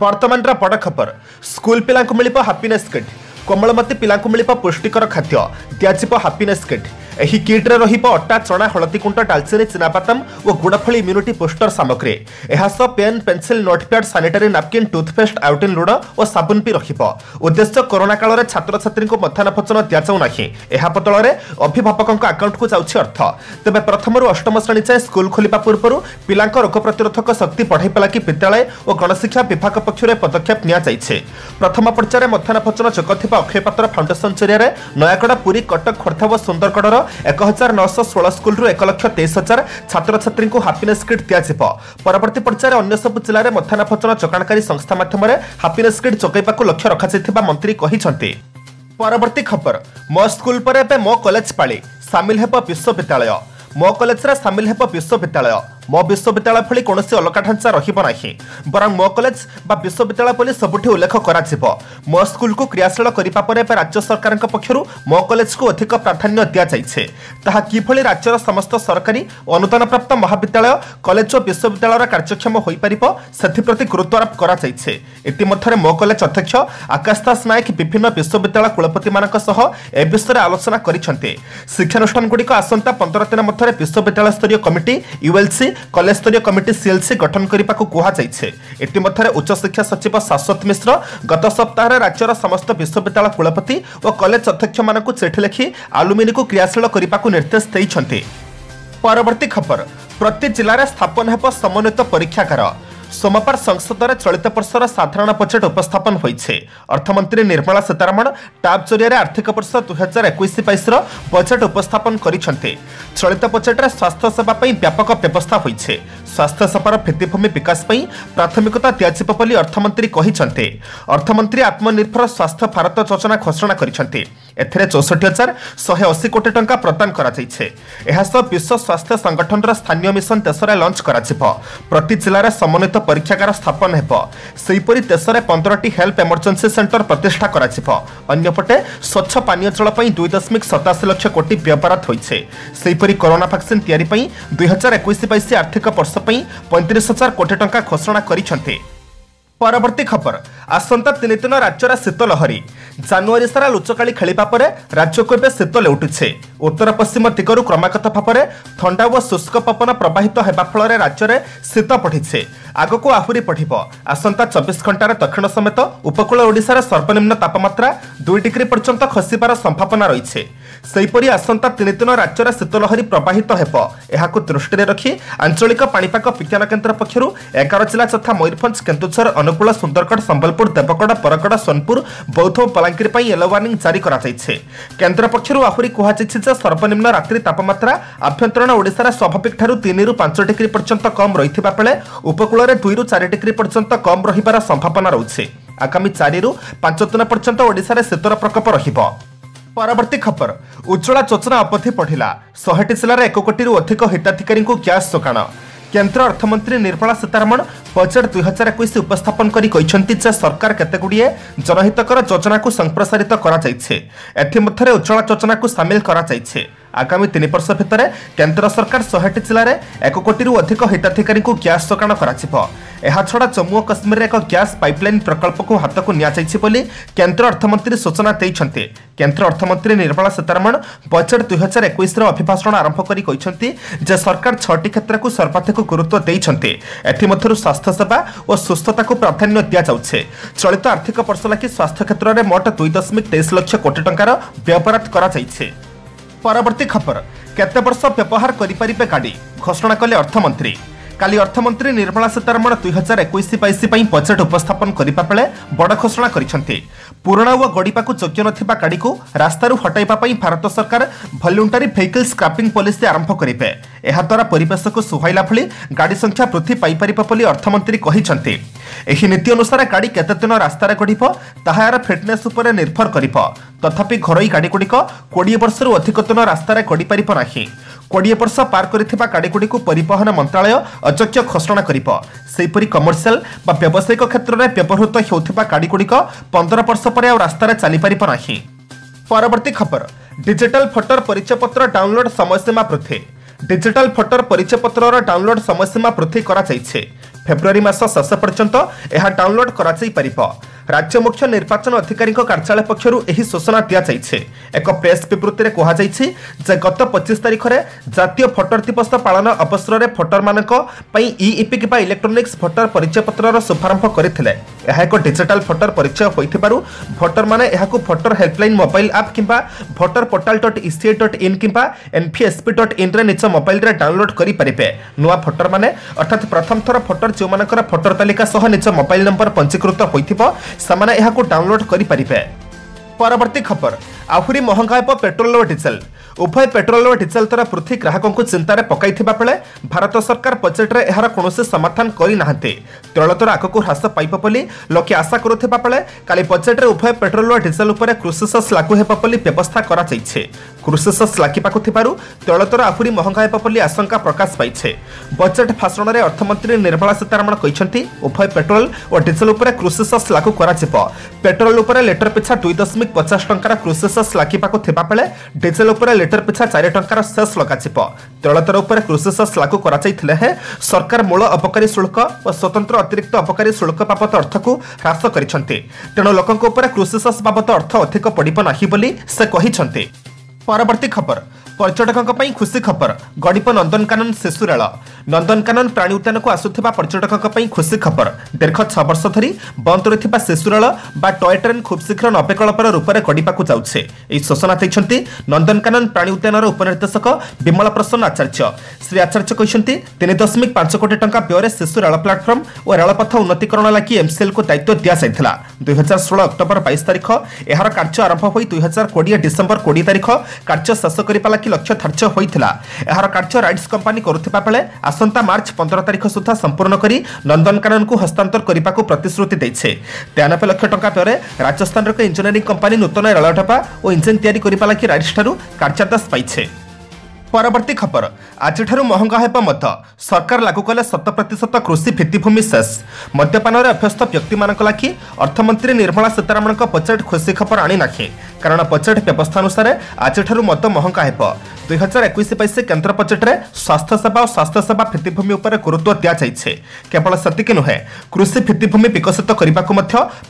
वर्तमान बड़ खबर स्कूल पिला मिल हापीनेस किट कोमलमती पिला मिल पुष्टिकर खाद्य दिज्व हापीनेस किट एही किट्रे अटा चना हलदी कुंट डालचीनी चिनाबादाम और गुड़फली इम्यूनिटी पोस्टर सामग्री यह pen pencil notepad sanitary napkin toothpaste iodine लुण और साबुन भी उद्देश्य कोरोना काल में छात्र छात्री को मध्याह्न भोजन दिजाऊना यह बदल में अभिभावकों आकाउंट को जाऊँगी अर्थ तेज प्रथम अष्टम श्रेणी जाए स्कूल खोलिबा पूर्व पिला रोग प्रतिरोधक शक्ति बढ़ाई कि विद्यालय और गणशिक्षा विभाग पक्षर पदक्षेप नि प्रथम पर्यायर मध्याह्न भोजन जोग अक्षय पात्र फाउंडेशन जरिया नयागढ़ पुरी कटक खोर्धा और सुंदरगढ़ 1916 स्कूल 1,23,000 छात्र छात्री को हापीनेस किट दिज्व परवर्ती पर्यायर अन्य सब जिले में मध्याह्न भोजन जोगाणकारी संस्था माध्यम हापीनेस किट जोगाइबा लक्ष्य रखा मंत्री कहते। परवर्ती खबर मो स्कूल पर मो कॉलेज पाली सामिल हेब विश्वविद्यालय मो कॉलेज सामिल हेब विश्वविद्यालय मो विश्वविद्यालय भली कौन अलग ढांचा रहिबो नाही बरं मो कॉलेज बा विश्वविद्यालय बोली सबुठी उल्लेख कराजिबो मो स्कूल को क्रियाशील करिबा परे राज्य सरकार पक्षरु मो कॉलेज को अधिक प्राधान्य दिया जाइछे ताहा किभली राज्यर समस्त सरकारी अनुदान प्राप्त महाविद्यालय कॉलेज और विश्वविद्यालय कार्यक्षम होई परिबो सेथि प्रति गुरुत्व आरोप करा जाइछे इतिमध्ये मो कॉलेज अध्यक्ष आकाश दास नायक विभिन्न विश्वविद्यालय कुलपति मानक सह ए विषय आलोचना करिसंते शिक्षानुष्ठान गुड़िक आसंता 15 दिन मध्य विश्वविद्यालय स्तरीय कमिटी यूएलसी कॉलेज स्तरीय कमिटी सीएलसी गठन करने को कहुई इतिमध्ये उच्च शिक्षा सचिव शाश्वत मिश्र गत सप्ताह राज्यर समस्त विश्वविद्यालय कुलपति और कॉलेज अध्यक्ष मानक चिठी लिखि आलुमिनी को क्रियाशील करने को निर्देश देइछन्ते। परवर्ती खबर प्रति जिले में स्थापन हेब समन्वित परीक्षागार सोमवार संसद में चलित वर्षर साधारण बजेट उपस्थापन होइछे अर्थमंत्री निर्मला सीतारमण टाप जरिया आर्थिक वर्ष 2021-22 बजेट उपस्थापन करिसंते चलित बजेट में स्वास्थ्य सेवा व्यापक व्यवस्था होइछे स्वास्थ्य सेवार भित्तिभूमि विकास प्राथमिकता दियाजिब बोली अर्थमंत्री कहिसंते अर्थमंत्री आत्मनिर्भर स्वास्थ्य भारत योजना घोषणा करिसंते एथिरे 64,180 कोटी टंका प्रदान करा जाइछे एहा सह विश्व स्वास्थ्य संगठन स्थानीय मिशन देश में लॉन्च कराजिब प्रति जिले में समन्वित परीक्षागार स्थापन हेब सेहीपरि देश में 15टी हेल्थ इमरजेंसी सेंटर प्रतिष्ठा कराजिब अन्यपटे स्वच्छ पानीय जल 2.87 लाख कोटी व्यवहार होइछे सेहीपरि कोरोना वैक्सीन तैयारी 2021-22 आर्थिक वर्ष 35,000 कोटी टंका घोषणा करिसंते। परवर्ती खबर आसंता 3 दिन राज्यर शीत लहरी जानुआरी सारा लुचकाली खेलिबा परे राज्य को शीत लेउटुछे उत्तर पश्चिम दिगरु क्रमागत भाव में ठंडा और शुष्क पवन प्रवाहित होगा फल राज्य में शीत बढ़ी आगक आहरी बढ़ आसंता 24 घंटार दक्षिण समेत उपकूल ओडिशार सर्वनिम्न तापमात्रा 2 डिग्री पर्यंत खसिबार संभावना रही सेहीपरि आसंता 3 दिन राज्यर शीतलहरी प्रवाहित हेब एहाकु दृष्टि रखी आंचलिक पाणीपाग विज्ञान केन्द्र पक्षरु 11 जिला तथा मयूरभंज केन्दुझर अनुगुल सुंदरगढ़ संबलपुर देवगढ़ बरगढ़ सोनपुर बौद्ध और बलांगीर येलो वार्निंग जारी करा जाइछे केन्द्र पक्षरु आहुरी कहुछि सर्वनिम्न रात्रि तापमात्रा आभ्यंतरण ओडिशार स्वाभाविक ठारू 3 ରୁ 5 डिग्री पर्यंत कम रहिथिबा बेले उपकूल में 2 ରୁ 4 डिग्री पर्यंत कम रहिबार संभावना रहुछि आगामी 4 ରୁ 5 दिन पर्यंत ओडिशा रे शीतर प्रकोप रहिबो। परवर्ती खबर उज्ज्वला योजना अवधि बढ़िला 100टी जिले में 1 कोटी अधिक हिताधिकारी को गैस जोगाण केन्द्र अर्थमंत्री निर्मला सीतारमण बजेट 2021 उपस्थापन करी कहिसंती जे सरकार केतेगुड़िए जनहितकर योजना को संप्रसारित करा जाइछे एथिमध्यरे उज्ज्वला योजना को सामिल करा जाइछे आगामी 3 वर्ष भितर केन्द्र सरकार 100टी जिले में 1 कोटी अधिक हिताधिकारी को गैस जोगाण करा छड़ा जम्मू और काश्मीर एक गैस पाइपलाइन प्रकल्प को हाथ को नि केन्द्र अर्थमंत्री सूचना देते केन्द्र अर्थमंत्री निर्मला सीतारमण बजेट 2021 अभिभाषण आरंभ करी कहिसंती जे सरकार 6टी क्षेत्र को सर्वाधिक गुरुत्व देइछन्ते एथिमध्यरु स्वास्थ्य सेवा और सुस्थता को प्राधान्य दिया जाउछे चलित आर्थिक वर्ष लागि स्वास्थ्य क्षेत्र में मोट 2.23 लाख कोटी टंकार व्यवहार करा जाइछे। परवर्ती खबर केते वर्ष व्यवहार करि परिबे गाड़ी घोषणा कले अर्थमंत्री काली अर्थमंत्री निर्मला सीतारमण 2021-22 बजेट उपस्थापन करने बेले बड़ घोषणा करिसंती पुराणा व गड़िबाकू योग्य नथिबा गाड़ी को रास्तारू हटाइबा पई भारत सरकार वॉलंटरी व्हीकल स्क्रैपिंग पॉलिसी आरंभ करिबे एहा द्वारा परिवेश को सुहाइला भली गाड़ी संख्या वृद्धि पाई परिबा बोली अर्थमंत्री कहिसंती एही नीति अनुसार गाड़ी केते दिन रास्तार गड़िबो ताहा यार फिटनेस उपर निर्भर करिबो तथापि घरोई गाड़ी गुड़िक 20 वर्षरू अधिक दिन रास्तार गड़ी पारिबो नाही 20 वर्ष पार करिथिबा गाड़ी गुड़िक परिवहन मंत्रालय अयोग्य घोषणा करिबो सेहीपरि कमर्शियल बा व्यावसायिक क्षेत्र में व्यवहृत हेउथिबा गाड़ी गुड़िक 15 वर्ष पर रास्तार चली पारिबो नाही। परवर्ती खबर डिजिटल भोटर परिचय पत्र डाउनलोड समयसीमा वृद्धि डिजिटल भोटर परिचय पत्र डाउनलोड समयसीमा वृद्धि करा जाइछे फेब्रुआरी मास शेष पर्यंत यह डाउनलोड करा राज्य मुख्य निर्वाचन अधिकारी कार्यालय पक्षर यह सूचना दि जाइए। एक प्रेस विवृत्ति में कहुई गत 25 तारिख में जातीय भोटर दिवस पालन अवसर में भोटर मानक ईईपी कि इलेक्ट्रोनिक्स भोटर परिचय पत्र शुभारंभ करते। यह एक डिजिटाल भोटर परिचय होइथिबारु भोटर माने यहाकु भोटर हेल्पलाइन मोबाइल ऐप किंबा भोटर portal.eci.in किंबा nvsp.in रे निज मोबाइल रे डाउनलोड करि परिबे। नुआ भोटर माने अर्थात प्रथम थर भोटर जो मानकर भोटर तालिका सह निज मोबाइल नंबर पंजीकृत होइथिबो समाने यहाकु डाउनलोड करि परिबे। परवर्ती खबर आहुरी महंगा हेब पेट्रोल और डीजेल। उभय पेट्रोल और डीजेल द्वारा पृथ्वी ग्राहकों को चिंतार पकाई बेले भारत सरकार बजेट में यार कौन समाधान करना तैल दर आगक ह्रास पाइब बोली लोके आशा करुवा बेले काली बजेट में उभय पेट्रोल और डीजेल उपर कृषि सेस लागू होगा बोली व्यवस्था कराई। कृषि सेस लागिबाकु थिबारु तैल दर आहुरी महंगा हेब बोली आशंका प्रकाश पाइछे। बजेट भाषण में अर्थमंत्री निर्मला सीतारमण कहिसेंति उभय पेट्रोल और डीजेल उपर कृषि सेस लागू करा जिवो। पेट्रोल उपर लिटर पिछा 2.50 टंकार कृषि सेस लागिबाकु थिबा बेले डीजेल उपर लिटर पिछा 4 टंकार सेस लगाजिवो। तैल दर उपर कृषि सेस लागू करा जाइथिले हे सरकार मूल अबकारी शुल्क और स्वतंत्र अतिरिक्त अबकारी शुल्क बाबत अर्थ को ह्रास करिसेंति। तेणु लोकंक उपर कृषि सेस बाबत अर्थ अधिक पड़िबो नाही बोली से कहिसेंति। परवर्ती खबर पर्यटकों खुशी खबर गड़िप नंदनकानन शिशु रेल। नंदनकानन प्राणी उद्यान को आसुथिबा पर्यटकों खुशी खबर दीर्घ 6 वर्ष धरी बंद रही शिशु रेल बा टॉय ट्रेन खूब शीघ्र नवीकल्पर रूप में गड़िबाकु जाउछे। एही सूचना दैछन्ति नंदनकानन प्राणी उद्यान उपनिर्देशक विमल प्रसन्न आचार्य। श्री आचार्य कहते 3.5 कोटी टंका व्यय शिशु रेल प्लाटफर्म और रेलपथ उन्नतीकरण लगी एमसीएल को दायित्व दि जाइथिला। 2016 अक्टोबर 22 तारिख यार कार्य आरंभ होई 2020 डिसेंबर 20 तारिख कार्य शेष करिपा लगी लक्ष्य धार्य होइथिला। यार कार्य राइट्स कंपनी करुथिबा बेले आसंता मार्च 15 तारिख सुधा संपूर्ण करी नंदनकानन को हस्तांतर करिबाकु प्रतिश्रुति दैछे। 93 लाख टंका व्यय राजस्थान रो इंजीनियरिंग कंपनी नूतन रेल ढापा और इंजिन तैयारी करिपा लगी राइट्स ठारू कार्यादेश पाइछे। परवर्ती खबर आज महंगा हेब मत सरकार लागू कले 100% कृषि भित्तिभूमि सेस। मद्यपान अभ्यस्त व्यक्ति मानक लगी अर्थमंत्री निर्मला सीतारमण बजेट खुशी खबर आनी नाखे कारण बजेट व्यवस्था अनुसार आज मद महंगा हेब। 2021-22 केन्द्र बजेट में स्वास्थ्य सेवा और स्वास्थ्य सेवा भित्तिभूमि उपर गुरुत्व दि जाइए। केवल सेतिक नुहे कृषि भित्तिभूमि विकसित करने को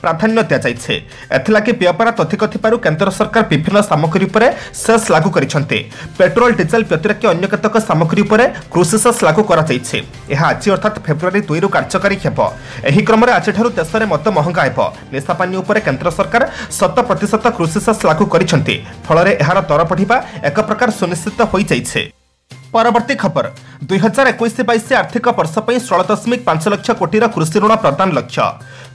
प्राधान्य दि जाइए। एथिलागि व्ययपराध अधिक थिबारु केन्द्र सरकार विभिन्न सामग्री उपर सेस लागू करिसेंति। पेट्रोल डीजेल व्यतिरिक्त अन्य केतक सामग्री उपर कृषि सेस लागू करा जाइए। यह आज अर्थात फेब्रुआरी 2 रु कार्यकारी हेब। एही क्रम में आज देश में मद महंगा हेब। निशापानी उपर केन्द्र सरकार 100% कृषि सेस लागू करिसेंति। फल यार दर बढ़िबा एक प्रकार सुनिश्चित हो जाइए। परवर्ती खबर 2021-22 आर्थिक वर्ष 16.5 लाख कोटीर कृषि ऋण प्रदान लक्ष्य।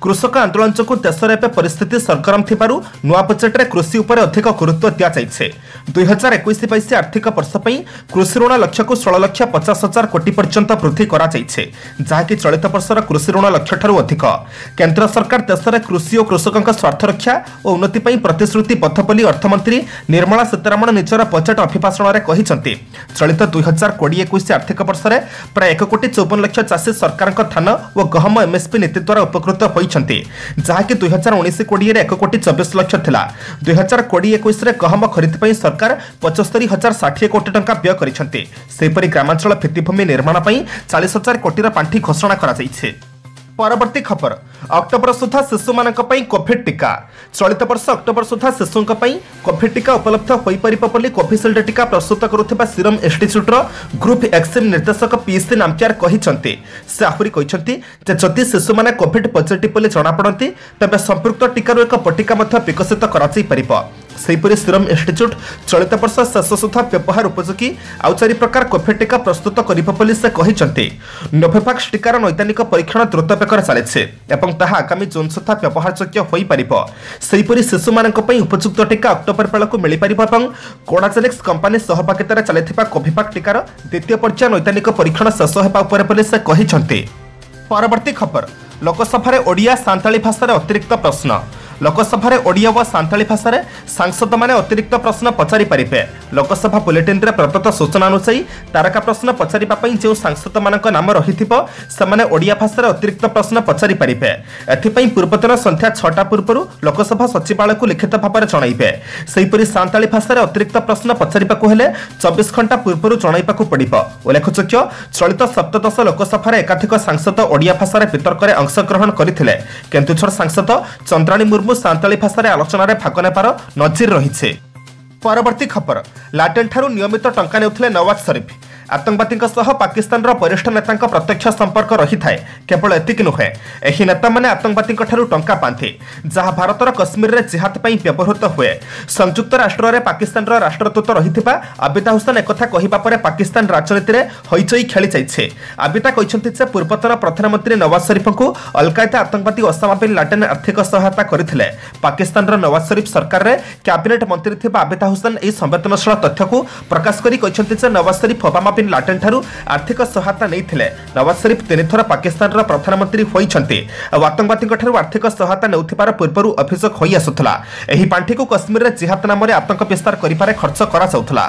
कृषक आंदोलन जो देश में परिस्थिति सरगरम थिबारु नुआ बजेट में कृषि उपर अधिक गुरुत्व दि जाइए। 2021-22 आर्थिक वर्ष कृषि ऋण लक्ष्य को 16,50,000 कोटी पर्यंत वृद्धि करा जाइए, जहाँकि चलित वर्षर कृषि ऋण लक्ष्य ठारू अधिक। केन्द्र सरकार देश में कृषि और कृषकों स्वार्थ रक्षा और उन्नति प्रतिश्रुतिबद्ध बोली अर्थमंत्री निर्मला सीतारमण निजर बजेट अभिभाषण में कहते। चलित 2020-21 आर्थिक वर्ष में प्राय 1,54 लाख चाषी सरकार धान और गहम एमएसपी नीति द्वारा उपकृत होती, जहाँकि 2019-20 में 1,24 लाख थिला। 2020-21 में गहम खरीद पर सरकार 75,060 कोटी टंका व्यय करिसेंति। सेहिपरि ग्रामांचल भित्तिभूमि निर्माण पर 40,000 कोटीर पांठी घोषणा करा जाइछे। परवर्ती खबर अक्टोबर सुधा शिशु मानक पई कोविड टीका। चलित वर्ष अक्टोबर सुधा शिशुंक पई कोविड टीका उपलब्ध होई परिबो बोली कोविशील्ड टीका प्रस्तुत करुथिबा सीरम इंस्टीट्यूट रो ग्रुप एक्सिन निर्देशक पीसी नामचार कहिसंती। से आहुरी कहिसंती जे जदि शिशु माने कोविड पॉजिटिव बोली जणा पड़ती तबे संपृक्त टीकार एक पट्टिका मध्य विकसित करा जाई परिबो। सेहिपरि सीरम इंस्टीट्यूट चलित वर्ष शेष सुधा व्यवहार उपयोगी आउ 4 प्रकार कोविड टीका प्रस्तुत करिबो बोली से कहिसंती। नोभोवैक्स टीकार नैदानिक परीक्षण द्रुत बेगर चलिছে এবং তাহা আগামী জুন সুদ্ধা ব্যবহারযোগ্য হই পারিব। সেহিপরি শিশু মানক পই উপযুক্ত টিকা অক্টোবর বেলকু মিলি পারিব এবং কোডাজেনিক্স कंपनी সহভাগিতারে চালিথিবা কোভিভাক টিকাৰ দ্বিতীয় পৰ্যায় নৈদানিক পৰীক্ষণ শেষ হেবা উপরে বুলি से कहिसंती। परवर्ती खबर लोकसभा ओडिया सांताली भाषा अतिरिक्त प्रश्न। लोकसभा रे ओडिया व सांताली भाषा रे सांसद माने अतिरिक्त प्रश्न पचारि पारिबे। लोकसभा बुलेटिन रे प्रदत्त सूचना अनुसार तारका प्रश्न पचारिबा पई जे सांसद मानक नाम रहिथिबो समाने ओडिया भाषा रे अतिरिक्त प्रश्न पचारि पारिबे। एथि पई पूर्वतन संध्या 6टा पूर्वरु लोकसभा सचिवालय को लिखित भाव में जणाइबे। सेहिपरि सांताली भाषा रे अतिरिक्त प्रश्न पचारिबाकू हेले 24 घंटा पूर्वरु जणाइबाकू पड़िबो। उल्लेखयोग्य चलित सप्तदश लोकसभा रे एकाधिक सांसद ओडिया भाषा रे वितर्क रे अंशग्रहण करथिले। केन्दुझर सांसद चंद्राणी मुर्मू सांताली भाषा रे आलोचना रे भाग नेबार नजिर रहिछे। परवर्ती खबर लाटेन ठारू नियमित टंका नेउथिले नवाज शरीफ। आतंकवादी पाकिस्तान वरिष्ठ नेता प्रत्यक्ष संपर्क रही थाए। केवल एतिक नुहे एही नेता माने आतंकवादी टंका पांथि जहाँ भारतर कश्मीर रे जिहाद पई व्यवहृत हुए। संयुक्त राष्ट्र रे पाकिस्तान राष्ट्रदूत रहिथिबा आबिदा हुसैन एकथा कहिबा परे पाकिस्तान राजनीति रे हईचई खेली जाइछे। आबिदा कहिसंति जे पूर्वतन प्रधानमंत्री नवाज शरीफ को अलकायदा आतंकवादी ओसामा बिन लाडेन आर्थिक सहायता करथिले। पाकिस्तान नवाज शरीफ सरकार रे कैबिनेट मंत्री थिबा आबिदा हुसैन एही संवेदनशील तथ्य को प्रकाश करी कहिसंति जे नवाज शरीफ ओसामा बिन लाडेन ठारू आर्थिक सहायता नहीं। नवाज शरीफ 3 थर पाकिस्तान प्रधानमंत्री होइछंती और आतंकवादी ठारू आर्थिक सहायता नेउथिबार पूर्वरु अभियोग होई आसुथला। एही पांठी को कश्मीर रे जिहाद नाम रे आतंक विस्तार करिपारे खर्च करा जाउथला।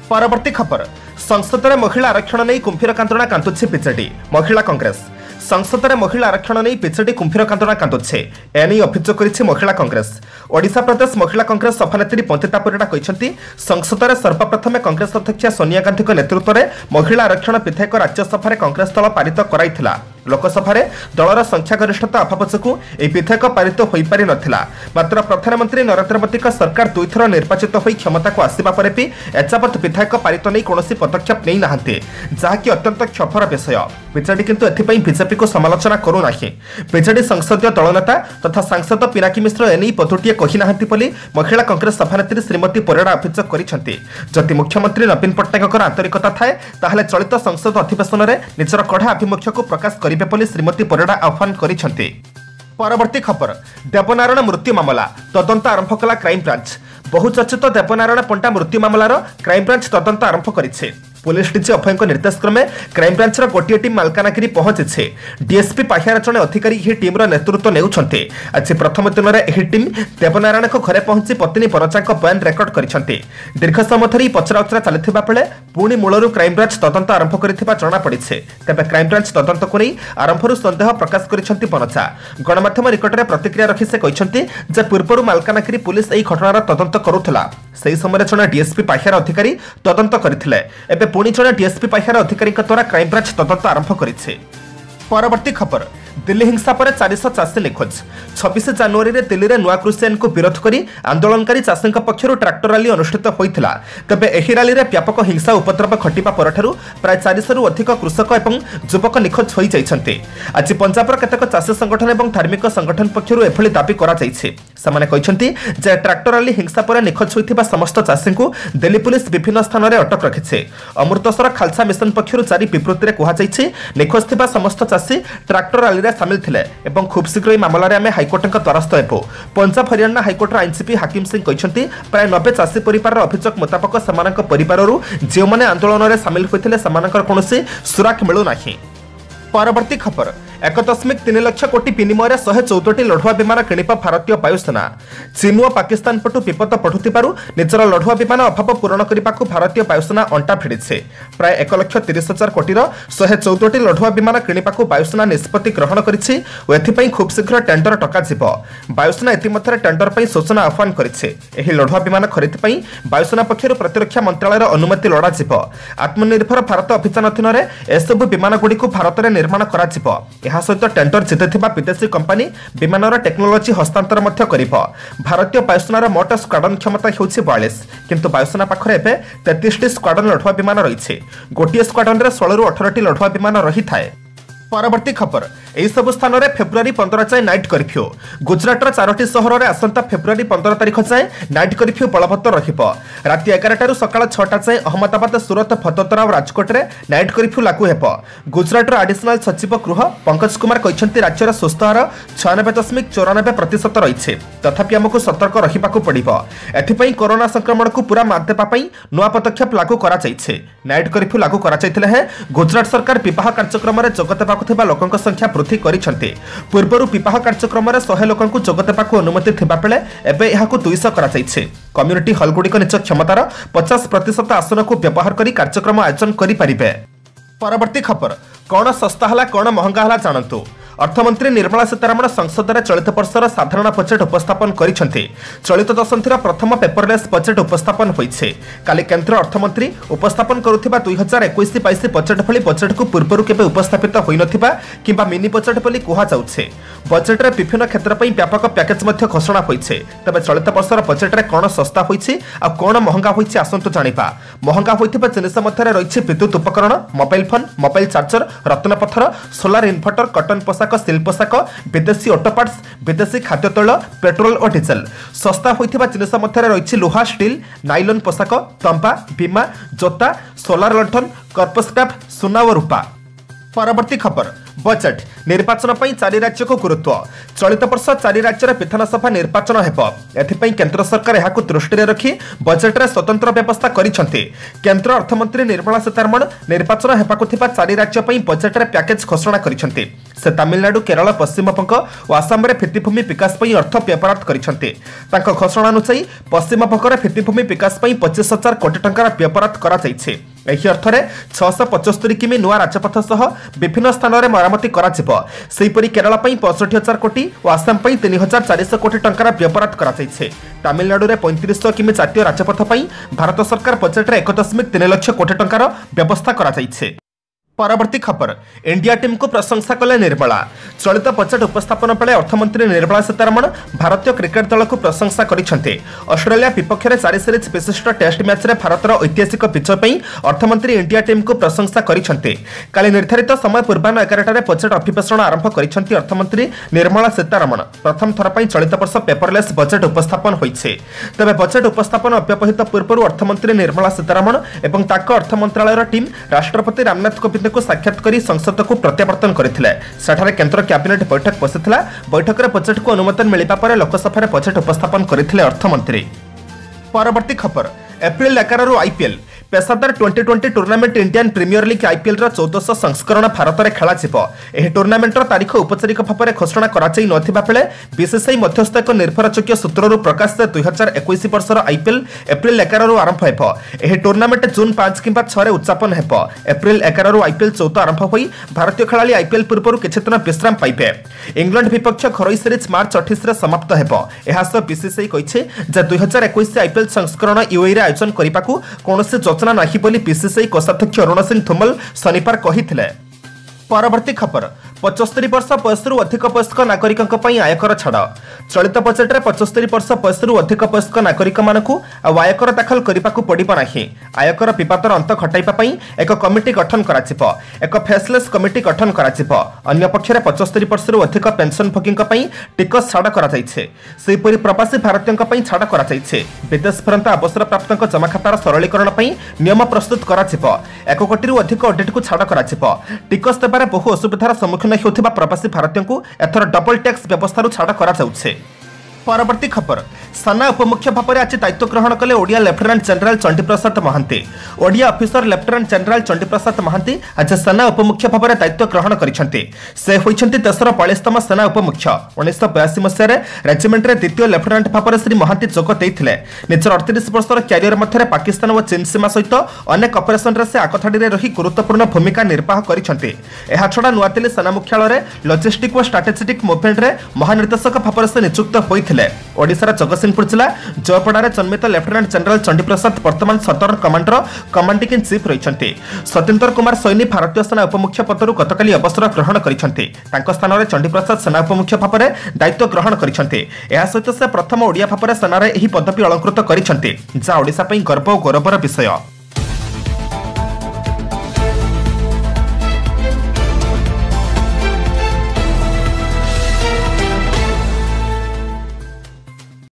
परवर्ती खबर संसद रे महिला आरक्षण नै कुंभीर कांतणा कांतुछि बीजेडी। महिला कांग्रेस संसद में महिला आरक्षण नहीं बीजेडी कुंभीर कांतणा कांदुछे। एने अभियोग करिछि महिला कांग्रेस। ओडिशा प्रदेश महिला कांग्रेस सभानेत्री पंतिता परिडा कहिसंती संसद में सर्वप्रथम कांग्रेस अध्यक्ष सोनिया गांधी नेतृत्व में महिला आरक्षण विधेयक राज्यसभा कांग्रेस दल पारित कराइथिला। लोकसभा दलर संख्यागरिष्ठता अभाव जोगु यह विधेयक पारित हो पारि नथिला। मात्र प्रधानमंत्री नरेंद्र मोदी सरकार 2 थर निर्वाचित हो क्षमता को आसिबा परे भी एजावत विधेयक पारित नहीं कौनसी पदक्षेप नहीं नाहांती, जहाँकि अत्यंत क्षोभर विषय। बीजेडी किंतु एथिपई बीजेपी को समालोचना करू नाही। बीजेडी संसदीय दल नेता तथा सांसद पिनाकी मिश्र एने पदुटिए कहि नाहांती बोली महिला कांग्रेस सभानेत्री श्रीमती परिडा अभियोग करिसेंती। जदि मुख्यमंत्री नवीन पट्टनायकर आंतरिकता थाए ताहले चलित संसद अधिवेशन में निजर कड़ा आभिमुख्य को प्रकाश करिबे बोली श्रीमती परिडा आह्वान करिसेंती। परवर्ती खबर देवनारायण मृत्यु मामला तदंत आरंभ कला क्राइम ब्रांच। बहुचर्चित देवनारायण पंटा मृत्यु मामलार क्राइम ब्रांच तदंत आरंभ करिछे। पुलिस डीजी अभय निर्देश क्रमे क्राइम ब्रांचर गोटे टीम मालकानगिरी पहुंची। डीएसपी पाहियार जड़े अधिकारी यह टीम नेतृत्व नेउछन्ते। आज प्रथम दिन में यह टीम देवनारायण घरे पहुंची पत्नी वनजा बयान रेकर्ड करिसेंती। दीर्घ समय धरी पचराउचरा चलिथिबा बेले पुणी मूलरू क्राइम ब्रांच तदंत आरंभ करिथिबा जଣା पड़िछे। तेबे क्राइम ब्रांच तदंत को नहीं आरंभरू संदेह प्रकाश करिसेंती वनजा। गणमाध्यम निकटरे प्रतिक्रिया रखी से कहिसेंती जे पूर्वरू मालकानगिरी पुलिस एही घटनार तदंत करुथला। सेही समय जड़े डीएसपी पाहियार अधिकारी तदंत करथिले। एबे पुणी जड़े डीएसपी पाहियार अधिकारी द्वारा क्राइम ब्रांच तदंत आरंभ करिछे। परवर्ती खबर दिल्ली हिंसा पर 400 चाषी निखोज। 26 जनवरी में दिल्ली में नुआ कृषि आईन को विरोध करी आंदोलनकारी चाषी पक्षर ट्रैक्टर रैली अनुष्ठित होता। तेबे एही रैली में व्यापक हिंसा उपद्रव घटिबा परठारु प्राय 400 रु अधिक कृषक और युवक निखोज हो जाइछन्ते। आज पंजाबर केतेक चाषी संगठन और धार्मिक संगठन पक्षर एभली दाबी करा जाइछे। सेमाने कहिसंती जे ट्रैक्टर रैली हिंसा पर निखोज होइथिबा समस्त चाषी को दिल्ली पुलिस विभिन्न स्थान में अटक रखिछे। अमृतसर खालसा मिशन पक्षर जारी विबृत्ति में कहुଯାଇଛି निखोज थिबा समस्त चाषी ट्रैक्टर रैली सामिल थिले एवं खूब शीघ्र मामला रे आमे हाईकोर्ट द्वारस्थ हेबो। पंजाब हरियाणा हाईकोर्ट आईनसीपी हाकिम सिंह कहिसंती प्राय 90 चाषी परिवार अभियोग मुताबक समानक परिवाररू जे माने आंदोलन रे सामिल होइथिले समानकर कोनोसी सुराक मिलु नाही। परवर्ती खबर 1.3 लाख कोटी विनिमय 114टी लढुआ विमान किणिप भारतीय वायुसेना। चीन और पाकिस्तान पटु विपद पढ़ुथिबारु निजर लढुआ विमान अभाव पूरण करने भारतीय वायुसेना अंटा भिड़िछे। प्राय 1,30,000 कोटीर 114टी लढुआ विमान किणिपा वायुसेना निष्पत्ति ग्रहण करिछि और एथिपई खूब शीघ्र टेंडर टकाजिब। वायुसेना इतिमध्य टेंडर पई सूचना आह्वान करिछे। एही लढुआ विमान खरीद पई वायुसेना पक्षर प्रतिरक्षा मंत्रालयर अनुमति लोड़ाजिब। आत्मनिर्भर भारत अभियान अधीन एसबु विमान गुड़ी भारत में निर्माण कराजिब। यह सहित टेंडर जितिथिबा विदेशी कंपनी विमानर टेक्नोलोजी हस्तांतर मध्य करिब। भारतीय वायुसेनार मोट स्क्वाड्रन क्षमता हेउछि 42 किंतु वायुसेना पाखरे एबे 33टी स्क्वाड्रन लढुआ विमान रहिছে। गोटिए स्क्वाड्रन रे 16 रु 18टी लढुआ विमान रही थाए। परवर्ती खबर एही सब स्थान में फेब्रुआरी 15 जाए नाइट कर्फ्यू। गुजरातर 4टी सहर में आसंता फेब्रुआरी 15 तारिख जाए नाइट कर्फ्यू बलवत्तर रहिबो। राति 11 सकाळ 6टा जाए अहमदाबाद, सूरत, भदोदरा और राजकोट में नाइट कर्फ्यू लागू हेबो। गुजरातर एडिशनल सचिव गृह पंकज कुमार कहिसंती राज्यर सुस्थ हार 96.94% रहिছে। तथापि आमको सतर्क रहिबाकू पड़िबो। एथिपई कोरोना संक्रमण को पूरा मात देबा पई नुआ पदक्षेप लागू करा जाइछे। नाइट कर्फ्यू लागू करा जाइथिले हे गुजरात सरकार विवाह कार्यक्रम में जोग देबा ଥିବା ଲୋକଙ୍କ ସଂଖ୍ୟା ବୃଦ୍ଧି କରିଛନ୍ତି। ପୂର୍ବରୁ ବିବାହ କାର୍ଯ୍ୟକ୍ରମରେ 100 ଲୋକଙ୍କୁ ଯୋଗ ଦେବାକୁ ଅନୁମତି ଥିବା ବେଳେ ଏବେ ଏହାକୁ 200 କରାଯାଇଛି। କମ୍ୟୁନିଟି ହଲ୍ଗୁଡ଼ିକ ନିଜ କ୍ଷମତାର 50% ଆସନକୁ ବ୍ୟବହାର କରି କାର୍ଯ୍ୟକ୍ରମ ଆୟୋଜନ କରିପାରିବେ। ପରବର୍ତ୍ତୀ ଖବର, କଣ ଶସ୍ତା ହେଲା କଣ ମହଙ୍ଗା ହେଲା ଜାଣନ୍ତୁ। ଅର୍ଥମନ୍ତ୍ରୀ ନିର୍ମଳା ସୀତାରମଣ ସଂସଦରେ ଚଳିତ ବର୍ଷର ସାଧାରଣ ବଜେଟ୍ ଉପସ୍ଥାପନ କରିଛନ୍ତି। ଚଳିତ ଦଶନ୍ଧିର ପ୍ରଥମ ପେପରଲେସ୍ ବଜେଟ୍ ଉପସ୍ଥାପନ ହୋଇଛି। କାଲି କେନ୍ଦ୍ର ଅର୍ଥମନ୍ତ୍ରୀ ଉପସ୍ଥାପନ କରୁଥିବା 2021-22 ବଜେଟ୍ ଭଳି ବଜେଟ୍କୁ ପୂର୍ବରୁ କେବେ ଉପସ୍ଥାପିତ ହୋଇନଥିବା କିମ୍ବା ମିନି ବଜେଟ୍ ବୋଲି କୁହାଯାଉଛି। ବଜେଟ୍ରେ ବିଭିନ୍ନ କ୍ଷେତ୍ର ପାଇଁ ବ୍ୟାପକ ପ୍ୟାକେଜ୍ ମଧ୍ୟ ଘୋଷଣା ହୋଇଛି। ତେବେ ଚଳିତ ବର୍ଷର ବଜେଟ୍ରେ କଣ ଶସ୍ତା ହୋଇଛି ଆଉ କଣ ମହଙ୍ଗା ହୋଇଛି ଆସନ୍ତୁ ଜାଣିବା। ମହଙ୍ଗା ହୋଇଥିବା ଜିନିଷ ମଧ୍ୟରେ ରହିଛି ବିଦ୍ୟୁତ୍ ଉପକରଣ, ମୋବାଇଲ ଫୋନ୍, ମୋବାଇଲ ଚାର୍ଜର, ରତ୍ନପଥର, ସୋଲାର ଇନଭର୍ଟର, କଟନ ପୋଷାକ, ଶିଳ୍ପ ପୋଷାକ, ବିଦେଶୀ ଅଟୋ ପାର୍ଟସ, ବିଦେଶୀ ଖାଦ୍ୟ ତୈଳ, ପେଟ୍ରୋଲ ଓ ଡିଜେଲ। ଶସ୍ତା ହୋଇଥିବା ଜିନିଷ ମଧ୍ୟରେ ରହିଛି ଲୁହା, ଷ୍ଟିଲ୍, ନାଇଲନ୍ ପୋଷାକ, ତମ୍ବା, ବୀମା, ଜୋତା, ସୋଲାର ଲଣ୍ଠନ, କର୍ପସ ସ୍କ୍ରାପ୍, ସୁନା ଓ ରୂପା। ପରବର୍ତ୍ତୀ ଖବର, ବଜେଟ୍ ନିର୍ବାଚନ ପାଇଁ 4 ରାଜ୍ୟକୁ ଗୁରୁତ୍ୱ। ଚଳିତ ବର୍ଷ 4 ରାଜ୍ୟରେ ବିଧାନସଭା ନିର୍ବାଚନ ହେବ। ଏଥିପାଇଁ କେନ୍ଦ୍ର ସରକାର ଏହାକୁ ଦୃଷ୍ଟିରେ ରଖି ବଜେଟ୍ରେ ସ୍ୱତନ୍ତ୍ର ବ୍ୟବସ୍ଥା କରିଛନ୍ତି। କେନ୍ଦ୍ର ଅର୍ଥମନ୍ତ୍ରୀ ନିର୍ମଳା ସୀତାରମଣ ନିର୍ବାଚନ ହେବାକୁ ଥିବା 4 ରାଜ୍ୟ ପାଇଁ ବଜେଟ୍ରେ ପ୍ୟାକେଜ୍ ଘୋଷଣା କରିଛନ୍ତି। ସେ ତାମିଲନାଡୁ, କେରଳ, ପଶ୍ଚିମବଙ୍ଗ ଓ ଆସାମରେ ଭିତ୍ତିଭୂମି ବିକାଶ ପାଇଁ ଅର୍ଥ ବ୍ୟବହାର କରିଛନ୍ତି। ତାଙ୍କ ଘୋଷଣା ଅନୁଯାୟୀ ପଶ୍ଚିମବଙ୍ଗରେ ଭିତ୍ତିଭୂମି ବିକାଶ ପାଇଁ 25,000 କୋଟି ଟଙ୍କାର ବ୍ୟବହାର କରାଯାଇଛି। ଏହି ଅର୍ଥରେ 675 କିମି ନୂଆ ରାଜପଥ ସହ ବିଭିନ୍ନ ସ୍ଥାନରେ ମରାମତି କରାଯିବ। ସେହିପରି କେରଳ ପାଇଁ 65,000 କୋଟି ଓ ଆସାମ ପାଇଁ 3,400 କୋଟି ଟଙ୍କାର ବ୍ୟବହାର କରାଯାଇଛି। ତାମିଲନାଡୁରେ 3500 କିମି ଜାତୀୟ ରାଜପଥ ପାଇଁ ଭାରତ ସରକାର ବଜେଟ୍ରେ 1.3 ଲକ୍ଷ କୋଟି ଟଙ୍କାର ବ୍ୟବସ୍ଥା କରାଯାଇଛି। ପରବର୍ତ୍ତୀ ଖବର, ଇଣ୍ଡିଆ ଟିମ୍କୁ ପ୍ରଶଂସା କଲେ ନିର୍ମଳା। ଚଳିତ ବଜେଟ୍ ଉପସ୍ଥାପନ ବେଳେ ଅର୍ଥମନ୍ତ୍ରୀ ନିର୍ମଳା ସୀତାରମଣ ଭାରତୀୟ କ୍ରିକେଟ ଦଳକୁ ପ୍ରଶଂସା କରିଛନ୍ତି। ଅଷ୍ଟ୍ରେଲିଆ ବିପକ୍ଷରେ 4 ସିରିଜ୍ ବିଶିଷ୍ଟ ଟେଷ୍ଟ ମ୍ୟାଚ୍ରେ ଭାରତର ଐତିହାସିକ ବିଜୟ ପାଇଁ ଅର୍ଥମନ୍ତ୍ରୀ ଇଣ୍ଡିଆ ଟିମ୍କୁ ପ୍ରଶଂସା କରିଛନ୍ତି। କାଲି ନିର୍ଦ୍ଧାରିତ ସମୟ ପୂର୍ବାହ୍ନ 11ଟାରେ ବଜେଟ୍ ଅଭିଭାଷଣ ଆରମ୍ଭ କରିଛନ୍ତି ଅର୍ଥମନ୍ତ୍ରୀ ନିର୍ମଳା ସୀତାରମଣ। ପ୍ରଥମ ଥର ପାଇଁ ଚଳିତ ବର୍ଷ ପେପରଲେସ୍ ବଜେଟ୍ ଉପସ୍ଥାପନ ହୋଇଛି। ତେବେ ବଜେଟ୍ ଉପସ୍ଥାପନ ଅବ୍ୟବହିତ ପୂର୍ବରୁ ଅର୍ଥମନ୍ତ୍ରୀ ନିର୍ମଳା ସୀତାରମଣ ଏବଂ ତାଙ୍କ ଅର୍ଥ ମନ୍ତ୍ରାଳୟର ଟିମ୍ ରାଷ୍ଟ୍ରପତି ରାମନାଥ କୋବିନ୍ଦ ସାକ୍ଷାତ କରି ସଂସଦକୁ ପ୍ରତ୍ୟାବର୍ତ୍ତନ କରିଥିଲେ। ସେଠାରେ କେନ୍ଦ୍ର କ୍ୟାବିନେଟ୍ ବୈଠକ ବସିଥିଲା। ବୈଠକରେ ବଜେଟ୍କୁ ଅନୁମୋଦନ ମିଳିବା ପରେ ଲୋକସଭାରେ ବଜେଟ୍ ଉପସ୍ଥାପନ କରିଥିଲେ ଅର୍ଥମନ୍ତ୍ରୀ। ପରବର୍ତ୍ତୀ ଖବର, ଏପ୍ରିଲ 11ରୁ ଆଇପିଏଲ୍ पेसादार 2020 tournament Indian Premier League IPL 1400 संस्करण भारत में खेल टूर्नामेंटर तारीख औपचारिक भाव में घोषणा बेले बीसीसीआई मध्यस्थ एक निर्भरयोग्य सूत्रु प्रकाश 2021 वर्षर आईपीएल एप्रिल 11 आरंभ हो। टूर्नामेंट जून 5 कि 6 उद्यापन हो। एप्रिल 11 आईपीएल 14 आरंभ हो। भारतीय खेलाड़ी आईपीएल पूर्व किछि दिन विश्राम पाइबे। इंग्लैंड विपक्ष घरोई सीरीज मार्च 28 में समाप्त हो। यह बीसीसीआई कही 2021 आईपीएल संस्करण यूएई रे आयोजन करने को कौन योजना नहीं बोली बीसीसीआई कोषाध्यक्ष अरुण सिंह थुमल शनिवार कहिथिले। परवर्ती खबर 75 वर्ष बयसरू अधिक वयस्क नागरिकों आयकर छाड़। चलित बजेट में 75 वर्ष बयसरू अधिक वयस्क नागरिक मानकु आयकर दाखल करने को पड़ब नहीं। आयकर विवादर अंत घटाई एक कमिटी गठन करा एक फेसलेस कमिटी गठन करा। अन्य पक्षरे 75 वर्षरू अधिक पेंशनभोगी टिकस छाड़ कर प्रवासी भारतीयों छाड़ कर विदेश फेरंता अवसर प्राप्त जमाखातार सरलीकरण नियम प्रस्तुत कर 1 कोटी अधिक ऑडिट को छाड़ कर टिकस देवार बहु असुविधार सम्मुखीन होता प्रवासी भारतीयों को एथर डबल टैक्स व्यवस्था छाड़ कर। परवर्ती खबर सेना उपमुख्य भाव में आज दायित्व ग्रहण कले Odia lieutenant general Chandiprasad Mahanty. Odia officer lieutenant general Chandiprasad Mahanty आज सेना उपमुख्य भाव में दायित्व ग्रहण करछन्ती। से होइछन्ती देशर 42तम सेना उपमुख्य। 1982 मसीह रेजिमेंट रे द्वितीय लेफ्टिनेंट भाव में श्री महांती जोग देइथिले। निजर 38 वर्षर क्यारियर मध्य पाकिस्तान और चीन सीमा सहित अनेक ऑपरेशन रे से आगधाड़ी रही गुरुत्वपूर्ण भूमिका निर्वाह करछन्ती। एहा छडा नुआदिल्ली सेना मुख्यालय लॉजिस्टिक और स्ट्रेटेजिक मूवमेंट रे महानिर्देशक भाव में से नियुक्त होइथिले। ओडिशार जगतसिंहपुर जिला जयपड़ारे जन्मित लेफ्टिनेंट जनरल चंडीप्रसाद वर्तमान southern commander commanding in chief रही। सत्येंद्र कुमार सैनी भारतीय सेना उपमुख्य पदर गतकाली अवसर ग्रहण कर स्थान में चंडीप्रसाद सेना उपमुख्य भाव में दायित्व ग्रहण कर सहित से प्रथम ओडिया भाव में सेना पदवी अलंकृत कर, जहाँ ओडिशा गर्व और गौरवर विषय।